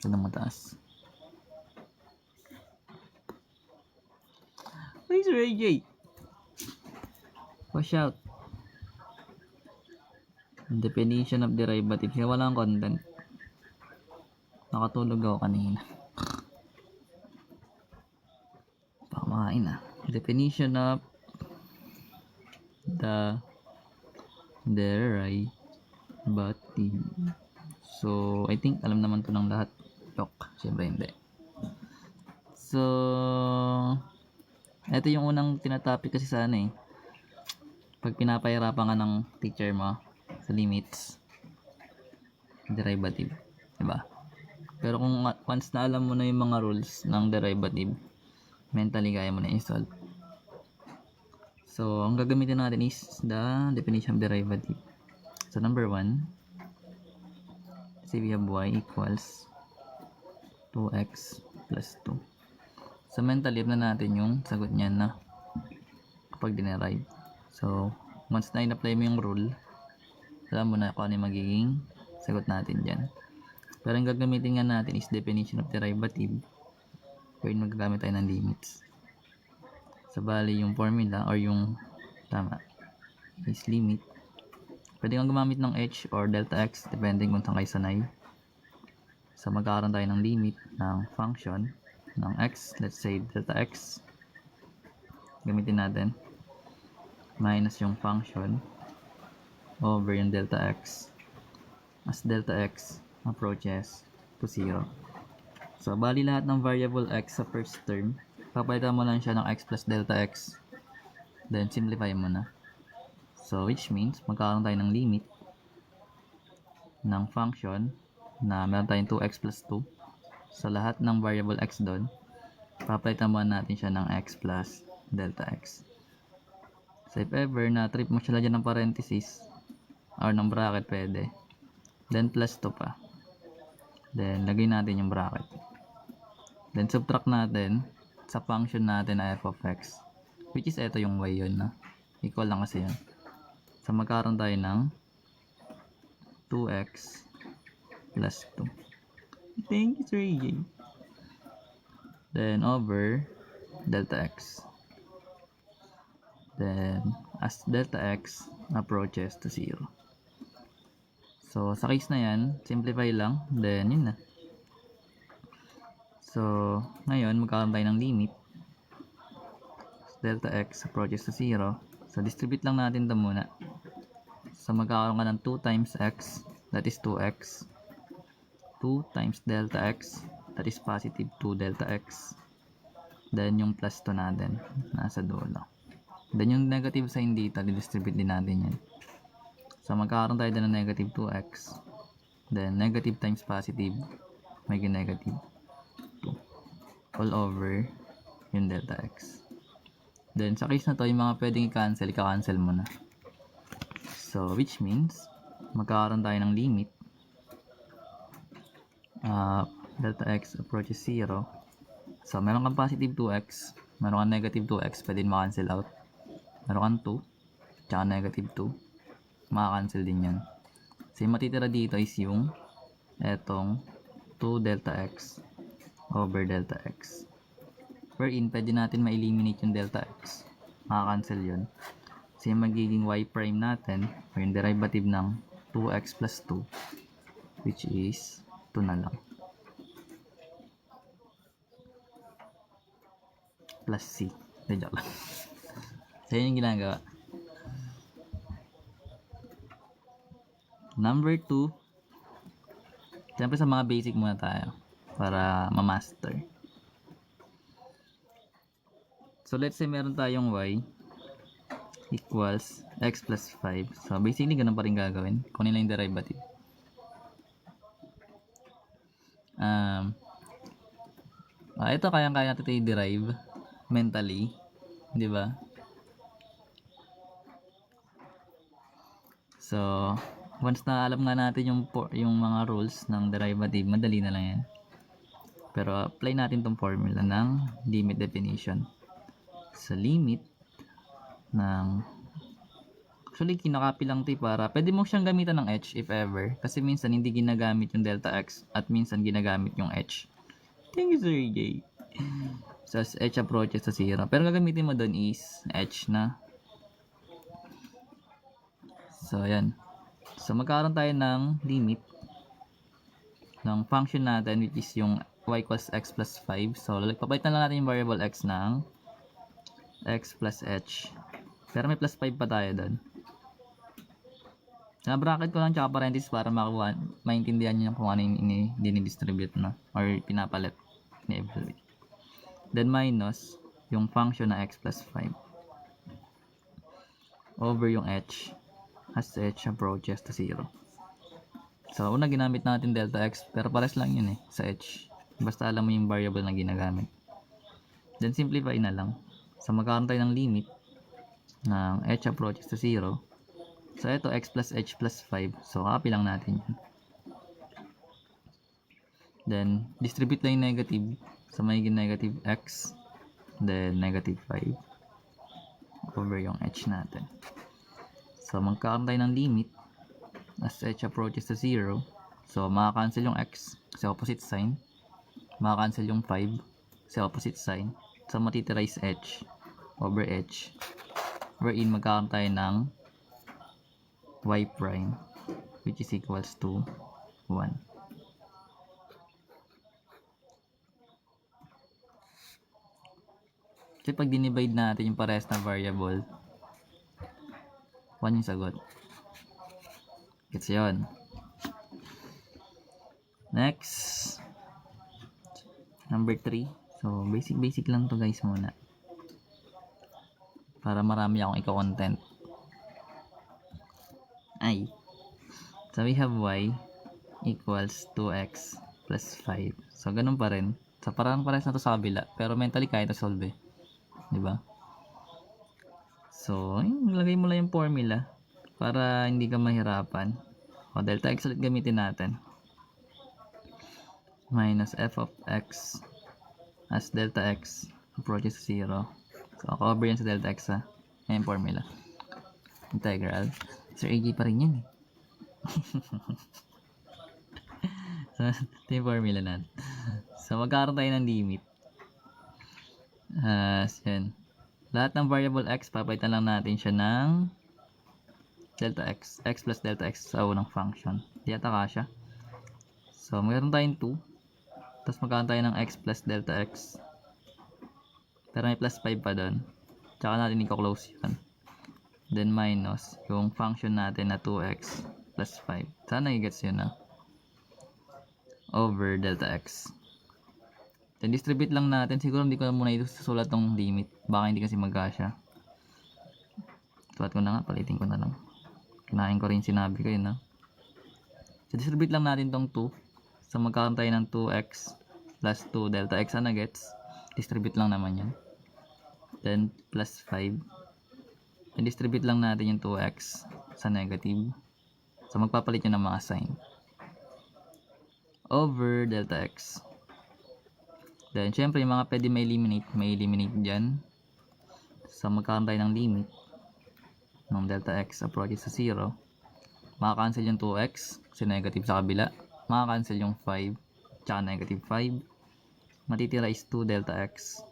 Ito na mataas. Ay, Sir AJ! Watch out. Definition of derivative. Kasi walang content. Nakatulog ako kanina. Pamakain na. Definition of the derivative. So, I think alam naman to ng lahat. Joke. Siyempre hindi. So, ito yung unang tinatopic kasi sana eh. Pag pinapahirapan ka ng teacher mo sa limits, derivative, diba? Pero kung once na alam mo na yung mga rules ng derivative, mentally kaya mo na i-solve. So, ang gagamitin natin is the definition of derivative. So, number 1, say we have y equals 2x plus 2. So, mentally na natin yung sagot niyan na kapag dinerive. So, once na in-apply mo yung rule, alam mo na kung ano yung magiging sagot natin dyan. Pero ang gagamitin nga natin is definition of derivative, wherein magagamit tayo ng limits. So, bali yung formula or yung tama is limit. Pwede kang gumamit ng h or delta x depending kung saan kayo sanay. So, magkakaroon tayo ng limit ng function ng x, let's say delta x. Gamitin natin minus yung function over yung delta x as delta x approaches to 0. So, bali lahat ng variable x sa first term, papalitan mo lang siya ng x plus delta x, then simplify mo na. So, which means magkakaroon tayo ng limit ng function na meron tayong 2x plus 2. So, lahat ng variable x doon, papalitan mo natin siya ng x plus delta x. So, if ever na trip mo siya dyan ng parenthesis or ng bracket, pwede. Then, plus 2 pa. Then, lagay natin yung bracket. Then, subtract natin sa function natin na f of x. Which is, ito yung y yun na. Equal lang kasi yun. So, magkaroon tayo ng 2x plus 2. Thank you, Sir AJ. Then, over delta x. Then, as delta x approaches to 0. So, sa case na yan, simplify lang. Then, yun na. So, ngayon, magkakaroon tayo ng limit. Delta x approaches to 0. So, distribute lang natin ito muna. So, magkakaroon ka ng 2 times x, that is 2x. 2 times delta x, that is positive 2 delta x. Then, yung plus 2 natin, nasa dulo. Then, yung negative sign dito, distribute din natin yan. So, magkakaroon tayo din ng negative 2x. Then, negative times positive, may negative 2. All over yung delta x. Then, sa case na to, yung mga pwedeng i-cancel, ika-cancel mo na. So, which means, magkakaroon tayo ng limit. Delta x approaches 0. So, meron kang positive 2x, meron kang negative 2x, pwede ma-cancel out. Meron kang 2, tsaka negative 2, maka-cancel din yan. So, yung matitira dito is yung etong 2 delta x over delta x. Wherein, pwede natin ma-eliminate yung delta x. Maka-cancel yun. So, yung magiging y prime natin, o yung derivative ng 2x plus 2, which is 2 na lang. Plus c. Joke lang. So, yun yung ginagawa. Number 2. Siyempre sa mga basic muna tayo para ma-master. So, let's say meron tayong y equals x plus 5. So, basically, ganun pa rin gagawin. Kunin lang yung derivative. Ito kayang-kaya natin i-derive mentally. Di ba? So, once na alam nga natin yung mga rules ng derivative, madali na lang yan. Pero apply natin tong formula ng limit definition. So, limit ng Actually, kinakopy lang ito para pwede mo siyang gamitan ng h if ever. Kasi minsan hindi ginagamit yung delta x at minsan ginagamit yung h. Thank you, Sir AJ. So, as h approaches to 0. Pero gagamitin mo doon is h na. So, ayan. So, magkaroon tayo ng limit ng function natin which is yung y equals x plus 5. So, papalitan lang natin yung variable x ng x plus h. Pero may plus 5 pa tayo doon. Na-bracket ko lang tsaka parenthesis para maintindihan nyo kung ano yung dinidistribute na or pinapalit ni every. Then minus yung function na x plus 5 over yung h as h approaches to 0. So, una ginamit natin delta x pero pares lang yun sa h. Basta alam mo yung variable na ginagamit. Then simplify na lang. So, magkakaroon tayo ng limit ng h approaches to 0. So, ito x plus h plus 5. So, copy lang natin yun. Then, distribute lang yung negative. So, magiging negative x. Then, negative 5 over yung h natin. So, magkakaroon tayo ng limit as h approaches to 0. So, makakancel yung x kasi opposite sign. Makakancel yung 5 kasi opposite sign. So, matitira is h over h. Wherein, magkakaroon tayo ng y prime which is equals to 1. Kasi pag dinivide natin yung parehas na variable, 1 yung sagot. Gets yun. Next, number 3. So, basic lang to guys muna. Para marami akong i-content. Ay. So, we have y equals 2x plus 5. So, ganun pa rin. So, parang pares na to sa kabila. Pero mentally, kaya ito solve diba? So, lagay mo lang yung formula para hindi ka mahirapan. O, delta x ulit gamitin natin. Minus f of x as delta x approaches to 0. So, cover yan sa delta x Ayan yung formula. Integral. Sir AJ pa rin yan So, ito yung formula natin. So, magkakaroon tayo ng limit. Yan. Lahat ng variable x, papalitan lang natin siya ng delta x. X plus delta x sa unang function. Di ata kasya. So, magkaroon tayong 2. Tapos magkaroon tayo ng x plus delta x. Pero may plus 5 pa doon. Tsaka natin i-close yun. Then minus yung function natin na 2x plus 5. Sana i-gets yun over delta x. Then distribute lang natin. Siguro hindi ko na muna isusulat tong limit. Baka hindi kasi magkasya. Sulat ko na nga. Palitin ko na lang. Kinain ko rin sinabi ko yun So distribute lang natin tong 2. So magkakaroon tayo ng 2x plus 2 delta x. Sana gets. Distribute lang naman yun. Then plus 5. Then distribute lang natin yung 2x sa negative. So magpapalit yun ng mga sign. Over delta x. Then, syempre, yung mga pwede may eliminate dyan. So, magkakaroon tayo ng limit ng delta x approaches sa 0. Makakancel yung 2x kasi negative sa kabila. Makakancel yung 5 tsaka negative 5. Matitira is 2 delta x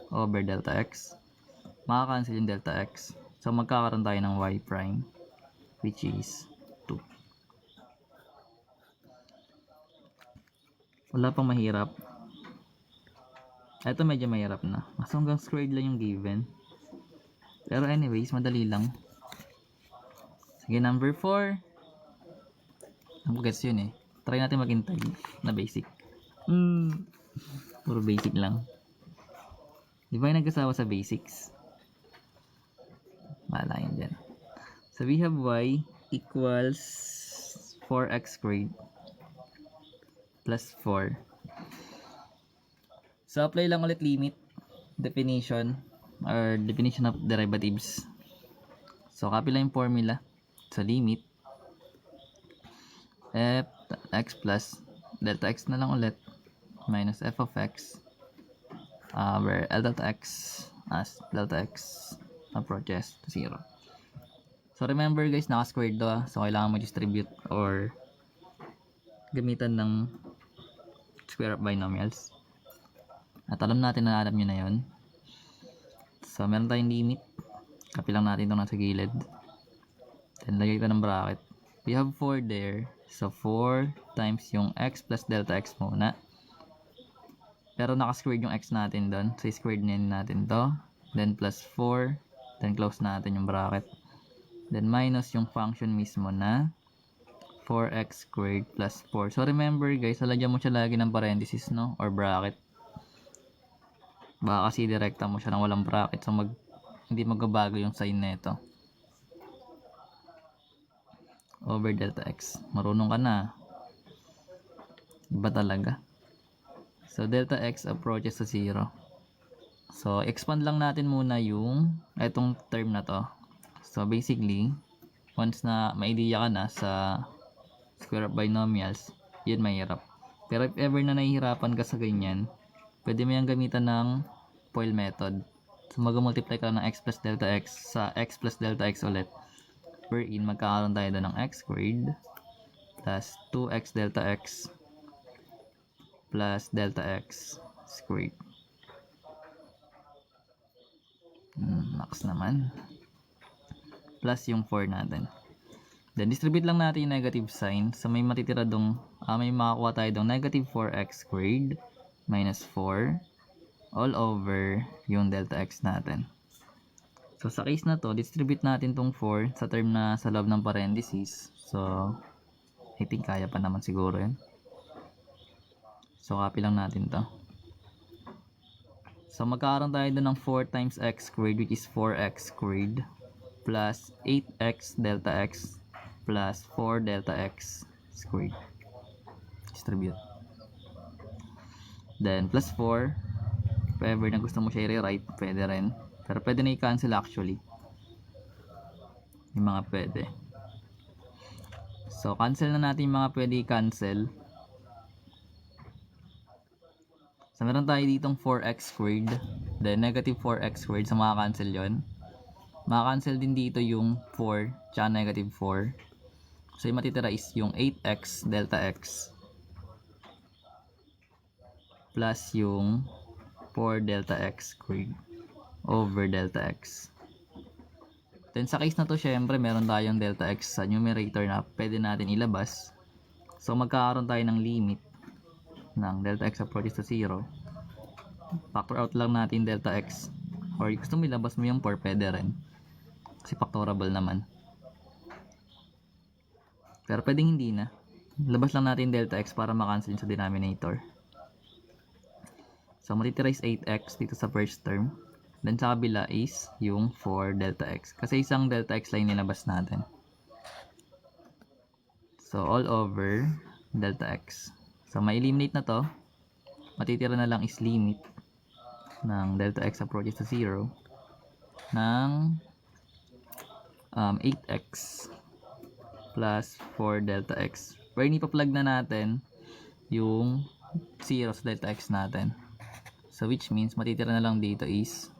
over delta x. Makakancel yung delta x. So, magkakaroon tayo ng y prime which is 2. Wala pang mahirap. Ito medyo mahirap na. Mas hanggang squared lang yung given. Pero anyways, madali lang. Sige, number 4. Ang gets yun Try natin mag-intag na basic. Puro basic lang. Di ba yung nagkasawa sa basics? Bahala yun dyan. So we have y equals 4x squared plus 4. So, apply lang ulit limit, definition of derivatives. So, copy lang yung formula. So, limit f x plus delta x na lang ulit minus f of x where L delta x as delta x approaches to 0. So remember guys, naka-squared to So kailangan mo distribute or gamitan ng square of binomials. At alam natin na alam nyo na yun. So meron tayong limit. Copy lang natin itong nasa gilid. Then lagay ko ng bracket. We have 4 there. So 4 times yung x plus delta x muna. Pero naka-squared yung x natin doon. So squared natin to. Then plus 4. Then close natin yung bracket. Then minus yung function mismo na 4x squared plus 4. So remember guys, lalagyan mo siya lagi ng parenthesis, no? Or bracket. Baka kasi direkta mo siya ng walang bracket. So hindi magbabago yung sign na ito. Over delta x. Marunong ka na. Iba talaga. So delta x approaches to 0. So expand lang natin muna yung itong term na to. So basically, once na may idea ka na sa square of binomials, yun mahirap. Pero if ever na nahihirapan ka sa ganyan, pwede mo yung gamitan ng FOIL method. So mag-multiply ka ng x plus delta x sa x plus delta x ulit. Wherein magkakaroon tayo doon ng x squared plus 2x delta x plus delta x squared. Max naman. Plus yung 4 natin. Then distribute lang natin yung negative sign. So may matitira dong, may makakuha tayo dong negative 4x squared minus 4 all over yung delta x natin. So sa case na to, distribute natin tong 4 sa term na sa loob ng parenthesis. So I think kaya pa naman siguro yun. So copy lang natin to. So magkakaroon tayo doon ng 4 times x squared which is 4x squared plus 8x delta x plus 4 delta x squared. Distribute. Then plus 4. If ever na gusto mo siya i-rewrite, pwede rin. Pero pwede na i-cancel actually. Yung mga pwede. So cancel na natin yung mga pwede i-cancel. So meron tayo ditong 4x squared. Then negative 4x squared. So maka-cancel yun. Maka-cancel din dito yung 4 tsaka negative 4. So yung matitira is yung 8x delta x plus yung 4 delta x squared over delta x. Then sa case na to, syempre meron tayong delta x sa numerator na pwede natin ilabas. So magkakaroon tayo ng limit ng delta x approaches to 0. Factor out lang natin delta x. Or gusto mo ilabas mo yung 4, pwede rin. Kasi factorable naman. Pero pwedeng hindi na. Labas lang natin delta x para makancel sa denominator. So matitira is 8x dito sa first term. Then sa kabila is yung 4 delta x. Kasi isang delta x lang nilabas natin. So all over delta x. So ma-eliminate na to. Matitira na lang is limit ng delta x approaches to 0 ng 8x plus 4 delta x. Where ipa-plug na natin yung 0 sa delta x natin. So which means matitira na lang dito is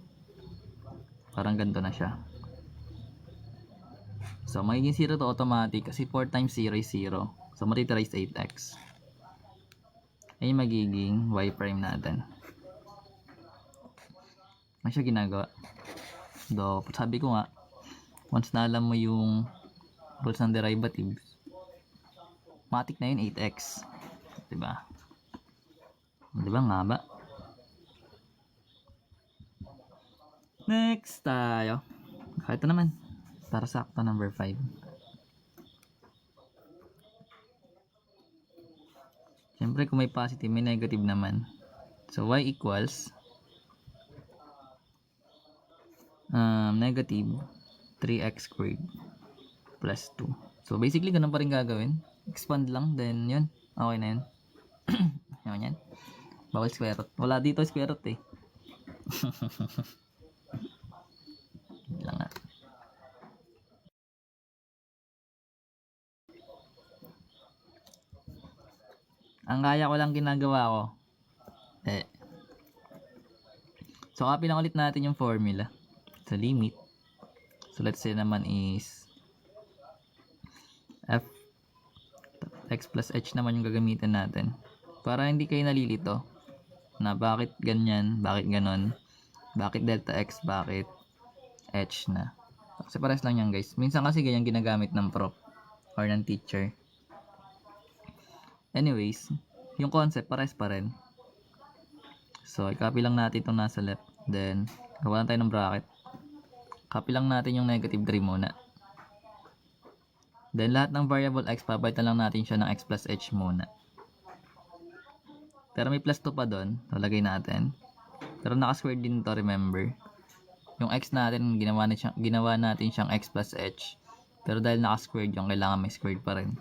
parang ganito na siya. So magiging 0 to automatic kasi 4 times 0 is 0. So matitira is 8x. Ay magiging y prime natin. Ano siya ginagawa? Do, sabi ko nga, once na alam mo yung rules ng derivatives, matik na yun 8x. Diba? Diba nga ba? Next tayo. Ito naman. Para sakto number 5. Siyempre kung may positive, may negative naman. So y equals negative 3x squared plus 2. So basically ganun pa rin gagawin. Expand lang, then yun. Okay na yun. Yun yan. Bawal square root. Wala dito square root eh. Lang nga. Ang kaya ko lang ginagawa ko. So copy lang ulit natin yung formula. So limit. So let's say naman is f x plus h naman yung gagamitin natin. Para hindi kayo nalilito na bakit ganyan, bakit ganon, bakit delta x, bakit h na. Kasi pares lang yan guys. Minsan kasi ganyan ginagamit ng prof or ng teacher. Anyways, yung concept pares pa rin. So, i-copy lang natin itong nasa left. Then, gawa lang tayo ng bracket. Copy lang natin yung negative 3 muna. Then, lahat ng variable x, papalitan lang natin siya ng x plus h muna. Pero may plus 2 pa doon. So, lagay natin. Pero naka-squared din to, remember. Yung x natin, ginawa natin siyang x plus h. Pero dahil naka-squared yung, kailangan may squared pa rin.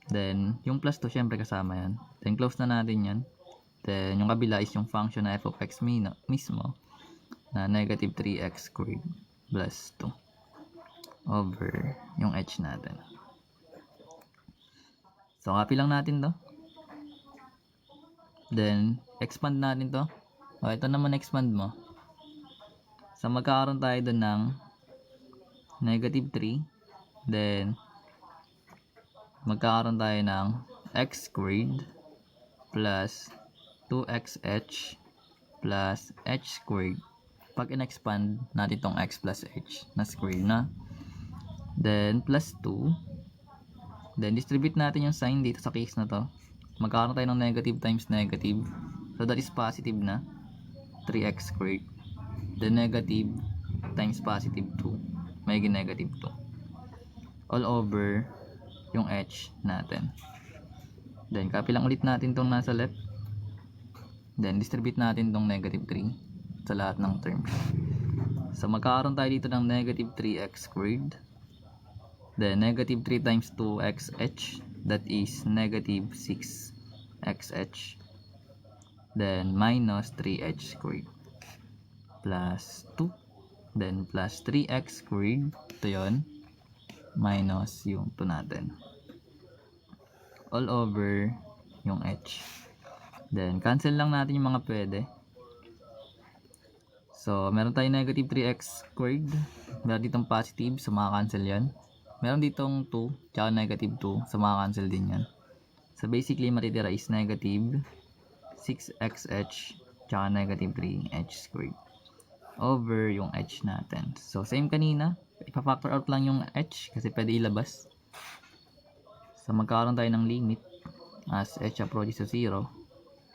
Then, yung plus 2, syempre kasama yan. Then, close na natin yan. Then, yung kabila is yung function na f of x mismo na negative 3x squared plus 2 over yung h natin. So, copy lang natin to. Then, expand natin to. O, ito naman expand mo. So, magkakaroon tayo doon ng negative 3. Then, magkakaroon tayo ng x squared plus 2xh plus h squared. Pag in-expand natin itong x plus h na square na. Then, plus 2. Then, distribute natin yung sign dito sa case na to. Magkakaroon tayo ng negative times negative. So, that is positive na. 3x squared. Then, negative times positive 2. May negative 2. All over yung h natin. Then, copy lang ulit natin itong nasa left. Then, distribute natin itong negative 3 sa lahat ng terms. So, magkakaroon tayo dito ng negative 3x squared. Then, negative 3 times 2xh. That is negative 6xh. Then, minus 3h squared. Plus 2. Then, plus 3x squared. Ito yun. Minus yung 2 natin. All over yung h. Then, cancel lang natin yung mga pwede. So, meron tayong negative 3x squared. Meron ditong positive. So, maka-cancel yan. Meron ditong 2. Tsaka negative 2. So, maka-cancel din yan. So, basically, matitira is negative 6xh tsaka negative 3h squared over yung h natin. So, same kanina. Ipa-factor out lang yung h kasi pwede ilabas. So, magkakaroon tayo ng limit as h approaches to 0.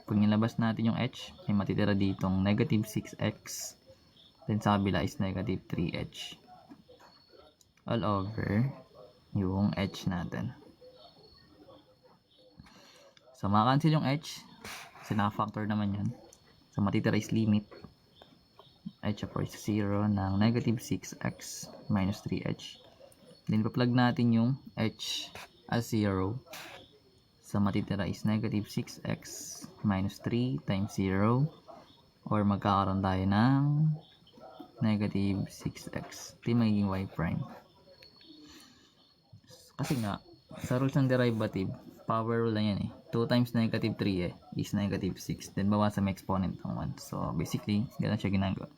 Pag nilabas natin yung h, may matitira ditong negative 6x. Then, sa kabila is negative 3h. All over yung h natin. So, maka-cancel yung h. Kasi naka-factor naman yan. So, matitira is limit h approaches to 0 ng negative 6x minus 3h. Then, pa-plug natin yung h as 0. So, matitira is negative 6x minus 3 times 0. Or magkakaroon tayo ng negative 6x. Ito yung magiging y prime. Kasi nga, sa rules ng derivative, power rule lang yan eh. 2 times negative 3 is negative 6. Then, bawasan may exponent ng 1. So, basically, ganun siya ginagawa.